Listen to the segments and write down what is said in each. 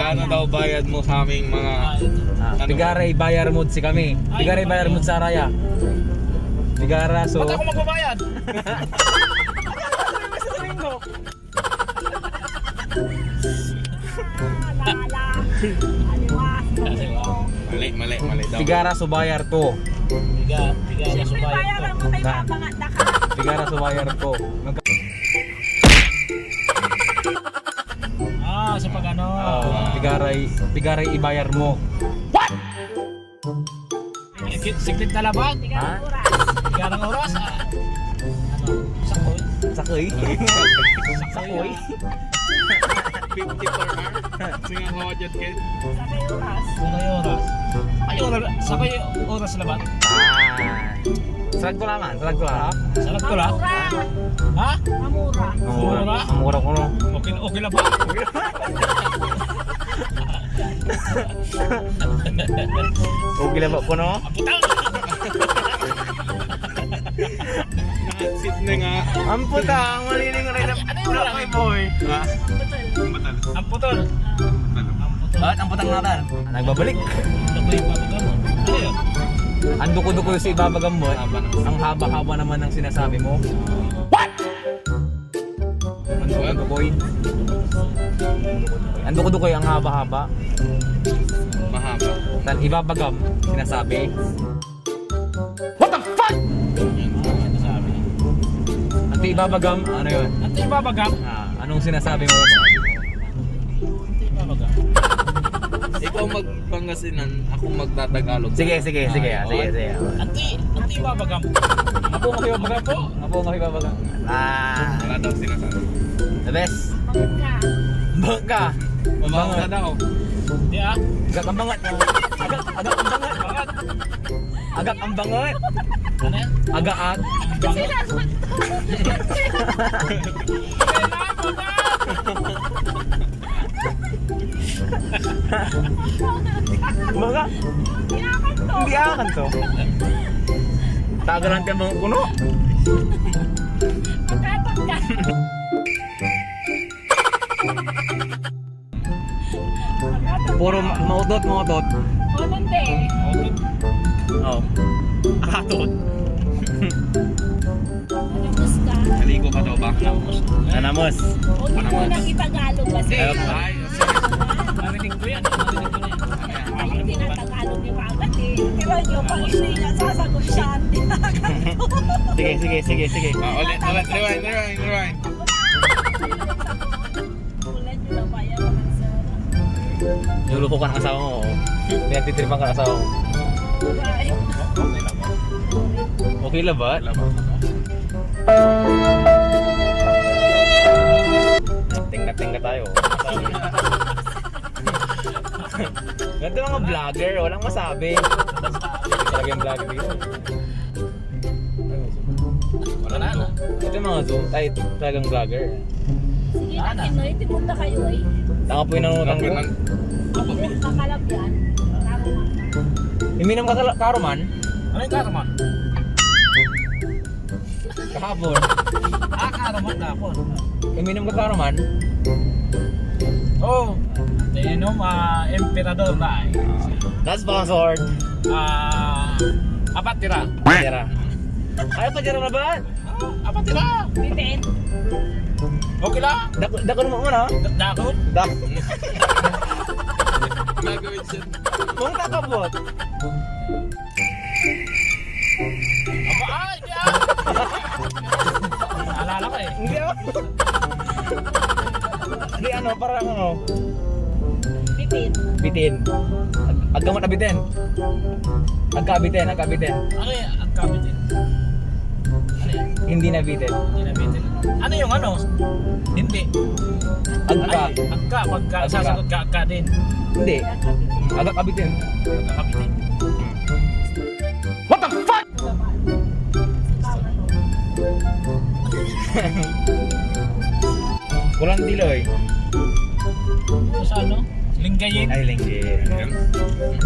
Magkano daw bayad mo sa aming mga... Tigaray bayar mo si kami. Tigaray bayar mo sa Raya. Tigara so... Ba't ako magbabayad? Mali daw. Tigara so bayar to. Tigara so bayad ko. Tigara so bayar to. Sa pag ano. Tigaray ibayar mo. Siklit na labag. Ha? Tigarang oras. Sakoy. Sakoy. Sakoy. 50 per hour. Sige nga dyan, Ken. Sakay oras labat. Salag ko naman, salag ko lang. Salag ko lang. Ha? Mamura. Mamura ko no. Okay lang ba? Okay lang ba po no? Sit na nga. Ang putang, maliling rin na kay boy. Ang putol. At ang putang natin. Nagbabalik. Ano yun? Ang duko-duko yung si ibabagamot. Ang haba-haba naman ng sinasabi mo. What? Ang duko-dukoy. Ang duko-dukoy ang haba-haba. Mahaba. Tan ibabagam sinasabi. What the fuck? Ang ibabagam, ano yun? Ang ibabagam? Anong sinasabi mo? Ibabagam. Ikaw magpangasinan, ako magtatagalog. Sige. Ang ibabagam. Ako ang ibabagam po. Wala daw sinasabi. The best. Bangka. Mamangka daw. Hindi Agak ang bangat. Agak ang bangat. Ano yan? Agaat. Mga hindi akan to. Tagalan ka mga kuno. Puro mautot. Oh. Akatot. Naligo ka daw ba? Anamos. Unang itagalog kasi. Ay, Narinig ko yan. Ay, tinatagalog ni Magat eh. Pero yung pang hindi niya sasagot siya. Sige. ulit. Rewind. Ulan nyo na ba yan mga sir? Niluluko ka ng asawa mo. Pinagtitripan ka ng asawa mo. Right. Okay lang ba? Tingka tayo. Ganito mga vlogger, walang masabi. Talaga yung vlogger dito. Wala na. Ito yung mga Zoom, tayo talagang vlogger. Sige na, Pinoy. Timunta kayo eh. Tanga po yung nangutang ko. Kakalab yan. Iminom ka karoman? Ano yung karaman? Kahapon. Karaman kapon. Iminom ka karoman? Oh, inom emperador na That's sponsored. Apat tira. Tira. Ay, pa-tira na ba? Apat tira. Bitin. Okay lang. Dakon mo muna. Dakot. Gagawin siya. Kung kakabot. Ay, hindi Naalala ko eh. Hindi ako. Hindi ano, parang ano. Bitin. Agkamot na bitin. Agkabitin. Ano yan? Ang kabitin. Ano yan? Hindi na bitin. Hindi na bitin. Ano yung ano? Hindi. Agka. Ay, agka. Pagka Agka. sasagot ka, agka din. Hindi. Agkabitin. Agkakabitin. What the fuck? Kulang diloy. Ito sa ano? Linggayin. Ay, linggay.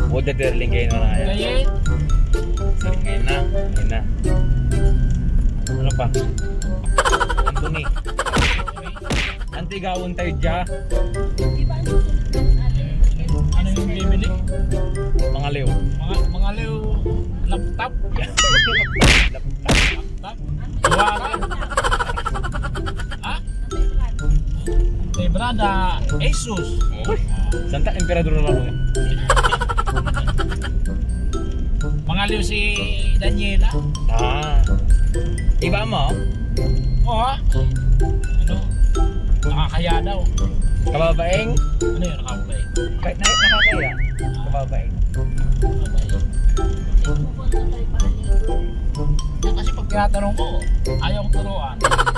Buda der linggay na yan. Linggayin. Linggay na. Yun na. Ano pa? Antony. Antigawon tayo dya. Di ba ang susunod natin? Asus. Santa emperador na lang. Mangaliw si Daniela. Iba mo? Oo ha? Ano? Nakakaya daw. Kababaeng? Ano yun? Nakakabay. Kahit nakakaya. Kababaeng. Yan kasi pag tinatanong ko, ayaw kong turuan.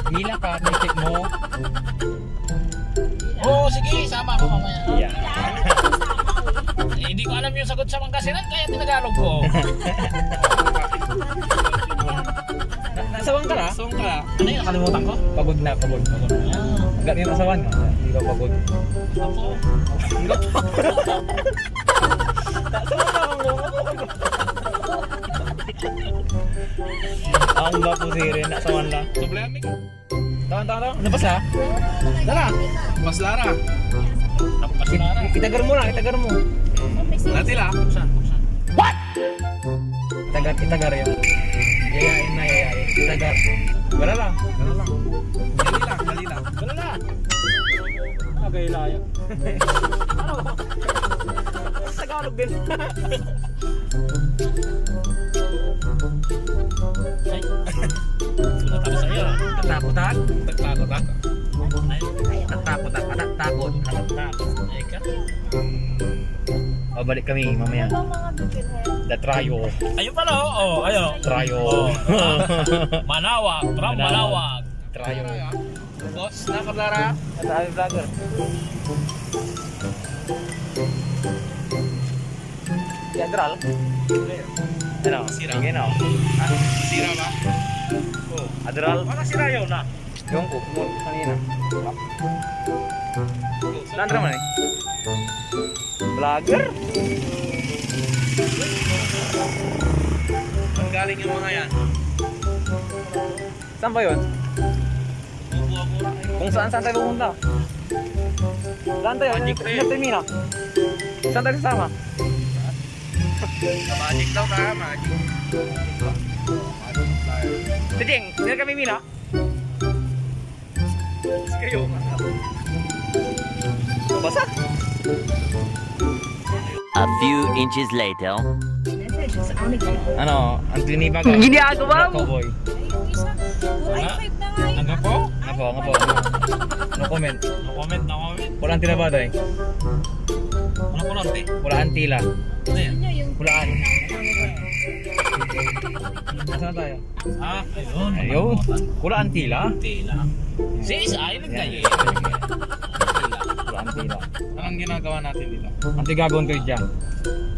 Mila ka, check mo. Oo, sige, sama ako mamaya. Yeah. Hindi ko alam yung sagot sa Pangasinan, kaya tinagalog ko. Nasawang ka na? Song ka. Ano yun? Nakalimutan ko? Pagod na, pagod. Agad yung nasawan ka. Hindi ka pagod. Ako. Ang ba po si Ren, nasawan lang. Problemik. Tahan. Nabas ha? Tara. Mas Lara. Napas na na. Itagar mo lang, itagar mo. Natila. Buksan. Itagar yun. Yayain na, yayain. Itagar. Wala lang. Dali lang. Wala na. Nagaylayo. Tagalog din. Ay. Sulat ako sa'yo. Takutan? Takot. Ay. Takutan. Takot. Ay ka. Balik kami mamaya. The Trio. Ayun pala, oo. Ayun. Trio. Manawag. From Manawag. Trio. Boss, Lara. At aming vlogger. Si Adral. Ano? Sira. Tingin o. Sira ba? Oh. Adral. Parang si Rayo na. Yung ko. Kanina. Saan naman eh? Vlogger? Saan galing yung mga yan? Saan ba yun? Kung saan tayo pupunta? Saan tayo? Magic Rail. Saan tayo mina? Saan tayo sasama? Sa Magic daw ka, Magic. Tiding, sino kami mina? Kayo. Basa? A few inches later. Ano? Ang tinibaga? Ginagawa mo? Cowboy. Yung isa, i5 na nga yun. Hanggang po? Nga po. No comment. No comment. Walang tinabada eh. Ano ko lang, te? Walaan tila. Ano yan? Yun yung Walaan. Nasaan tayo? Ah, ayun. Ayun. Walaan tila. Tila. Sis, ayun ang gaye. Walaan tila. Anong ginagawa natin dito? Ang tigagawin kayo dyan.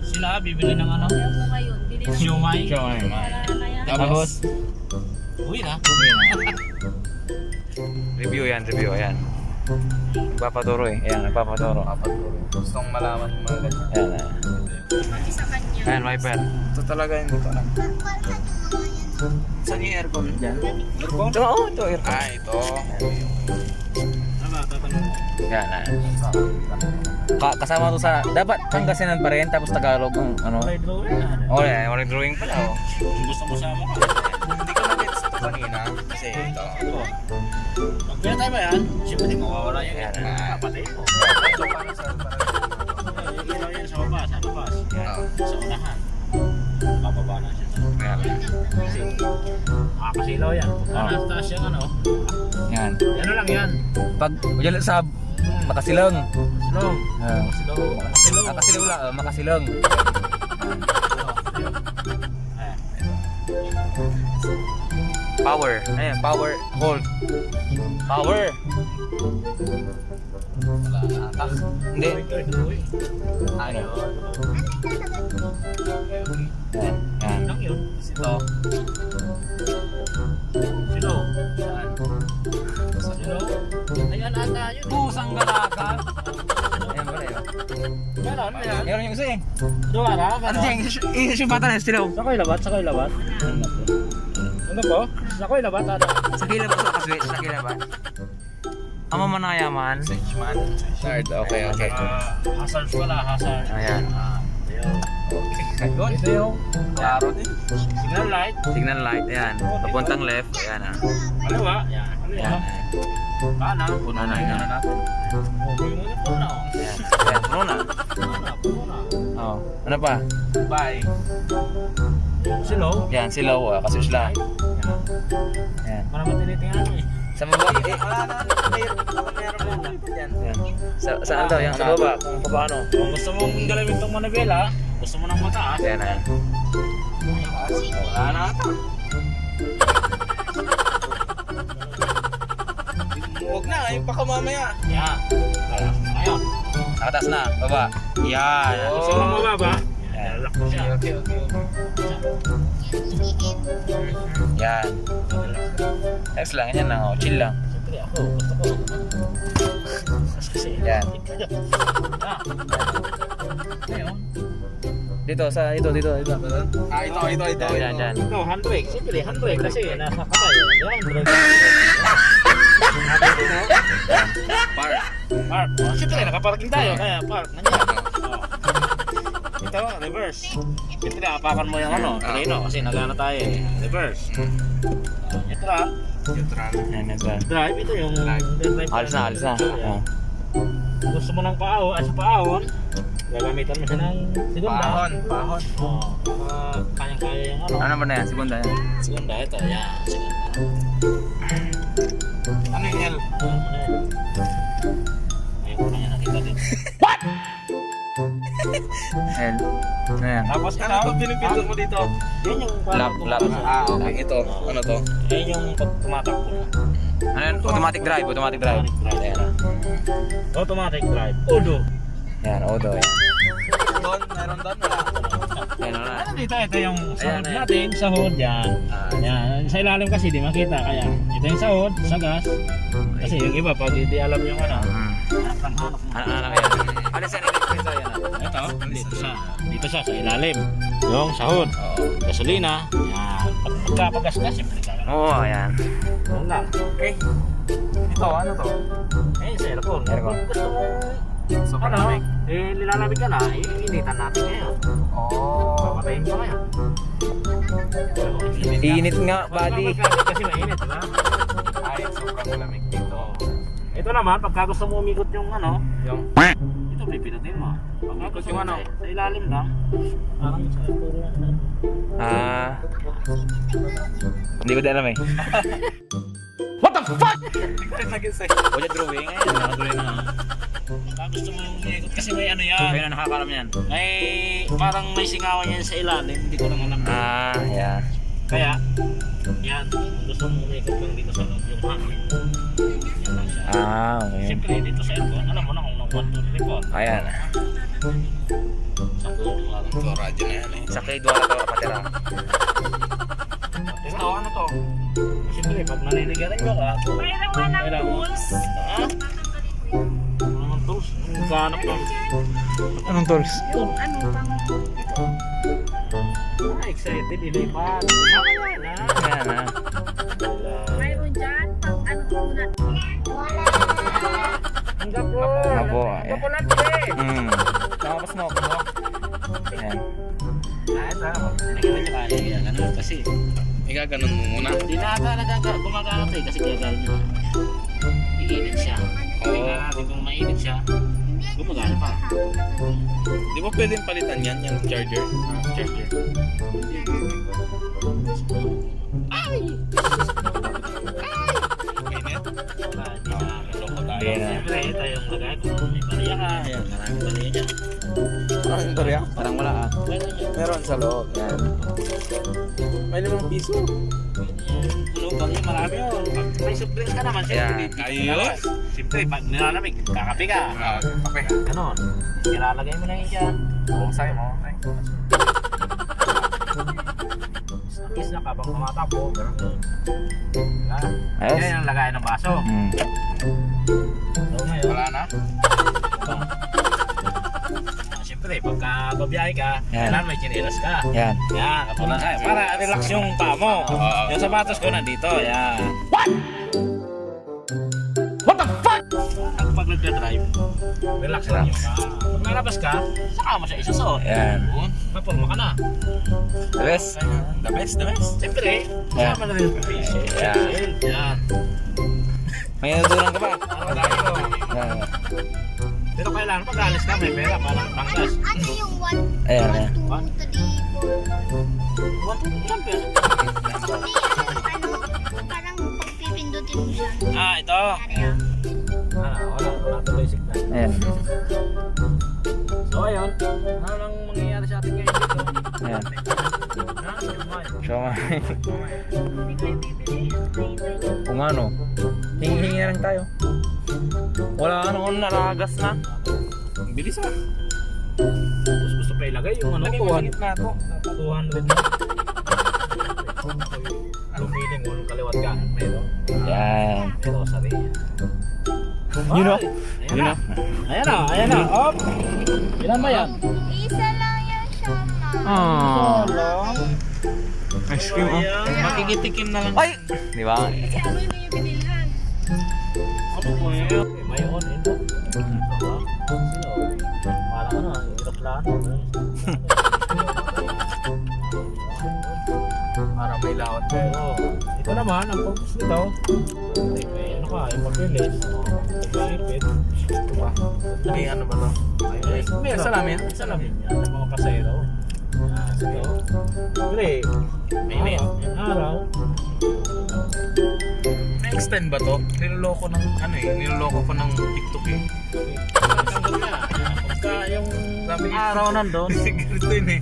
Sila, bibili ng ano? mo ngayon. Bili na Siumay. Siya ay. para na yan. Tapos, Uwi na. review yan, ayan. Nagpapaturo eh. Ayan, nagpapaturo. Gustong malaman yung mga ganyan. Ayan, Pati sa kanya. ayan, wiper. Ito talaga hindi ko alam. Saan yung aircon dyan? Aircon? Ito, ito, aircon. Ito. Yan, kasama to sa, dapat Pangasinan pa rin, tapos Tagalog ang ano. Oh, yan, walang drawing pala, oh. Kung gusto mo sama ka. Hindi ko na-gets ito kanina. Kasi ito. Pag kaya tayo ba yan? Siyempre di mawawala yung Yan. kapatid mo. So, paano sa Yung ilaw yan sa baba, sa labas. Oo. Sa unahan. Bababa na siya. Ayan. Kasi, makakasilaw yan. Nasa taas yung ano. Yan. Ano lang yan? Pag, yan sa Makasilong. Silong. Ah. Silong. Silong. Makasilong lang, Makasilong. Ayan. Power. Ayan, power. Hold. Power. Hindi. Ano? Yan. Yan. Lang yun. Ito. Silong. Silong. Ayan ata yun. Pusang galaka. Ayan pala yun. Meron, meron. Meron yung isa eh. Doon na, Ano siya? Isa yung bata na silaw. Sa ko'y labat, sa ko'y labat. Ano po? Sa ko'y labat, ano? Sa kila ba sa kaswitch? Sa kila ba? Ang mamanaya man. Man. Third. Okay. Hazards pala, hazard. Ayan. Doon. Ito yung Klaro din. signal light. Signal light. Ayan. Papuntang left. Ayan ah. Kaliwa. Yan. Ayan. Kaliwa. Kana. Puno na, yan. Puno na. Yan, yan, puno na. Puno na. Oh, ano pa? Bye. Silo. Yan, silaw, kasusla. Yan. Para matinitingan mo eh. Sa baba, yan. Saan daw? Yan, sa baba. Kung paano? Kung gusto mong galawin itong manabela, gusto mo ng mataas. Yan na. Wala na ata. Huwag na, yung baka mamaya. Yan. Ngayon. Nakatas na, baba. Yan. Gusto mo mababa? Yan. Lock mo siya. Okay. Yan. Relax lang, yan lang. Oh. Chill lang. Siyempre ako, gusto ko. Kasi, Yan. Ngayon. Dito, sa dito. Ito. Oh, yan, yan. Ikaw, handbrake. Siyempre, handbrake kasi nasa kamay. Yan, handbrake. Park. Park. Oh, siyempre, nakaparking tayo. Kaya park. Nandiyan. Oh. Ito, reverse. Siyempre, apakan mo yung ano, treno. Kasi nagana tayo eh. Reverse. Neutral. Yan, yan. Drive, ito yung drive. Alis na. Oh. Gusto mo ng paaw, sa paahon, gagamitan mo siya ng segunda. Pahon. Oo. Kayang-kaya yung ano. Ano ba na yan? Segunda yan. Segunda, ito. Yan. Segunda. Ano yung L? Ayun ko na yan nakita din. L. Ano yan? Tapos ito. Ano to pinipindot mo dito? Yan yung Lap. Okay. Ito. Ano to? Yan yung pag tumatakbo. Ano yan? Automatic drive. Ayan. Automatic drive. Udo. Yan, Odo. Yan. Meron doon. Wala. Yan, ano na. Ano dito? Ito yung sahod Ayan. natin. Sahod. Yan. Yan. Sa ilalim kasi di makita. Kaya ito yung sahod sa gas. Kasi yung iba pag hindi alam yung ano. Ano yan? Alis yan, ito yan. Ito, dito siya sa ilalim. Yung sahod. Gasolina. Yan. Pagkapagas-gas, siyempre ka. Oo, ayan. Yan lang. Okay. Ito, ano to? Eh, sa aircon. Aircon. Kung gusto mo, Super ano, lamig. nilalamig ka na, iinitan natin ngayon. Papatayin ko ngayon. Init nga, buddy. Kasi mainit, diba? Ay, sobrang lamig dito. Ito naman, pagka gusto mo umikot yung ano, Yung ito pipinutin mo. Pagka gusto Yung mo ano? sa ilalim lang, parang sa puro ano. Hindi ko din alam eh. nag-isay. O dyan drawing. Ayan, nakadrawing na. Pagka gusto mo umikot, kasi may ano yan. Kaya na nakakalam yan. May parang may singawan yan sa ilalim, hindi ko lang alam. Yan. Kaya, yan, kung gusto mo umikot lang dito sa loob yung hangin. Yan lang siya. Okay. Siyempre, dito sa aircon, alam mo na kung nang 1, 2, 3, 4. Ayan. Sa kulo, Ito, radyo na yan eh. Sa kay Dwara to patira. Ito, ano to? Siyempre, pag naniligaran nyo ka, Mayroon ka ng tools. Ha? Ano tools? Ang ganap lang. Anong tools? Yung ano pang... Excited, ilipat. Mamaya na. Ayan ha. Mayroon dyan pang ano muna. Ang gapo. Gapo, Ang gapo lang, pre. Nakapas mo ako. Ayan. Ito, nakita nyo kaya. Ganun kasi. Igaganon mo muna. Hindi na ata gumagana tayo kasi gagawin nyo. Iinit siya. Tingnan natin kung mainit siya. Gumagana pa. Di ba pwedeng palitan yan, yung charger? Charger. Ay! Mainit? Wala, hindi na. Loko tayo. Hindi na. Siyempre, ito yung lagay. Kung may bariya ka, ayan, maraming bariya dyan. Ang torya? Parang wala ah. Meron yun. Meron sa loob. Yan. May 5 piso. Yung lubang yun, marami yun. Pag may surprise ka naman, siyempre. Yeah. Ayos. Siyempre, pag nilalamig, kakape ka. Kape. Ganon. Ilalagay mo na yun dyan. Bonsai mo. Kiss na ka, bang kumatakbo. Ganon. Ayos. Yan yung lagay ng baso. So ngayon, Wala na? siyempre, pagka babiyahe ka, Yan. kailangan may chinelas ka. Yan. Yan, kapag para relax yung paa mo. Yung sapatos ko nandito, yan. What the fuck? Pag nagda-drive, relax lang yung paa. Pag nalabas ka, saka mo siya isusuot. Yan. Mapulma ka na. The best. The best, the best. Siyempre, Yan. kasama na rin yung patient. Yan. Yan. May natutunan ka ba? Ano tayo? Ah, Pero kailangan pag alis ka, may pera para panggas. Ano yung 1, Ayan, 1, 2, 3, 4? Ilan pera? Hindi, ano, parang pagpipindutin mo siya. Ah, ito. Kaya, Wala tuloy signal. ayan. So ayun, ano lang mangyayari sa atin ngayon dito? Ayan. So, Hindi ko yung bibili. kung ano, hingi-hingi na lang tayo. Wala ano, naragas na. Ang bilis ah. Gusto pa ilagay yung ano, Lagay mo sa gitna to. 200 na. Lumiling mo nung kaliwat ka. Meron. Yan. Pero sabi. You know? You know? Ayan na. Op. Ilan ba yan? isa lang yan siya, ma. Ah. Ice cream, oh. Makikitikim na lang. Ay! Di ba? Kasi ano yung binilhan? Ano po yun? May on ito. Parang ano, aeroplano. Para may lawat pero ito naman ang purpose nito. May ano ka, yung papilis. May ipit. Ito ba? May ano ba to? May salamin? Salamin yan. Sa mga pasero. Sige. Pre. May araw. Next time ba to? Niloloko ng ano eh, niloloko ko ng TikTok eh. Tanggal na. Pagka yung araw nandun. Ganito yun eh.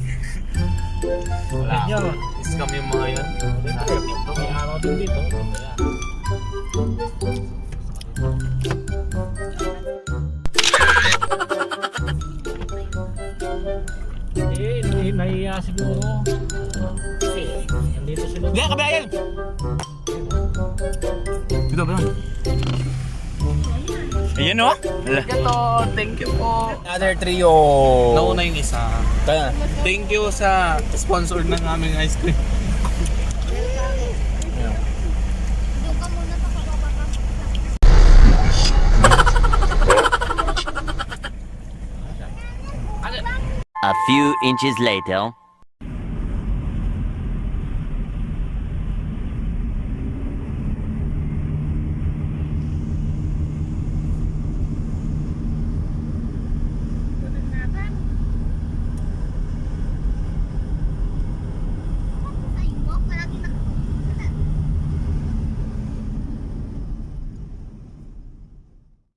Wala. Yun. Scam yung mga yun. May araw din dito. Ayan. Nahiya siguro. Kasi, nandito sila. Hindi, kabayan! Ito ba? Ayan o. Ito, thank you po. Another trio. Nauna yung isa. Kaya, thank you sa sponsor ng aming ice cream. Doon ka muna sa kababa ka. A few inches later.